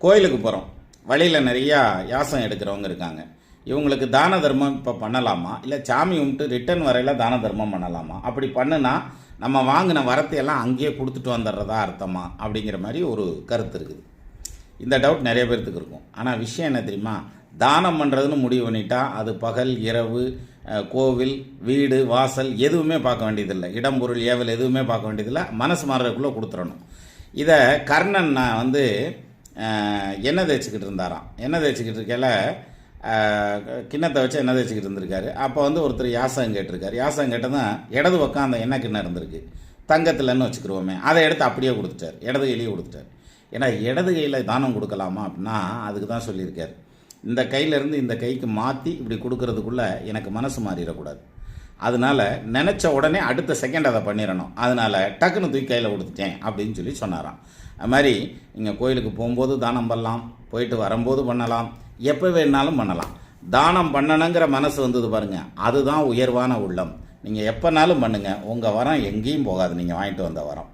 கோயிலுக்கு போகிறோம், வழியில் நிறையா யாசம் எடுக்கிறவங்க இருக்காங்க. இவங்களுக்கு தான தர்மம் இப்போ பண்ணலாமா, இல்லை சாமி கும்பிட்டு ரிட்டன் வரையில் தான தர்மம் பண்ணலாமா? அப்படி பண்ணுனா நம்ம வாங்கின வரத்தையெல்லாம் அங்கேயே கொடுத்துட்டு வந்துடுறதா அர்த்தமா அப்படிங்கிற மாதிரி ஒரு கருத்து இருக்குது. இந்த டவுட் நிறைய பேர்த்துக்கு இருக்கும். ஆனால் விஷயம் என்ன தெரியுமா, தானம் பண்ணுறதுன்னு முடிவு பண்ணிட்டா அது பகல் இரவு கோவில் வீடு வாசல் எதுவுமே பார்க்க வேண்டியதில்லை, இடம் பொருள் ஏவல் எதுவுமே பார்க்க வேண்டியதில்லை, மனசு மாறுறதுக்குள்ளே கொடுத்துடணும். இதை கர்ணன் வந்து எண்ணெய் தேய்ச்சிக்கிட்டு இருந்தாராம். எண்ணெய் தேய்ச்சிக்கிட்டு இருக்கையில கிண்ணத்தை வச்சு எண்ணெய் தேய்ச்சிக்கிட்டு இருந்திருக்காரு. அப்போ வந்து ஒருத்தர் யாசகம் கேட்டிருக்காரு. யாசகம் கேட்டதான் இடது பக்கம் அந்த எண்ணெய் கிண்ணம் இருந்திருக்கு, தங்கத்தில்னு வச்சுக்கிருவோமே, அதை எடுத்து அப்படியே கொடுத்துட்டார், இடது கையிலேயே கொடுத்துட்டார். ஏன்னா இடது கையில் தானம் கொடுக்கலாமா அப்படின்னா அதுக்கு தான் சொல்லியிருக்கார். இந்த கையிலேருந்து இந்த கைக்கு மாற்றி இப்படி கொடுக்கறதுக்குள்ளே எனக்கு மனசு மாறிடக்கூடாது, அதனால் நினச்ச உடனே அடுத்த செகண்ட் அதை பண்ணிடணும், அதனால் டக்குன்னு தூக்கி கையில் கொடுத்துட்டேன் அப்படின்னு சொல்லி சொன்னாராம். அது மாதிரி நீங்கள் கோயிலுக்கு போகும்போது தானம் பண்ணலாம், போயிட்டு வரும்போது பண்ணலாம், எப்போ வேணாலும் பண்ணலாம். தானம் பண்ணணுங்கிற மனசு வந்தது பாருங்கள், அதுதான் உயர்வான உள்ளம். நீங்கள் எப்போனாலும் பண்ணுங்கள், உங்கள் வரம் எங்கேயும் போகாது, நீங்கள் வாங்கிட்டு வந்த வரம்.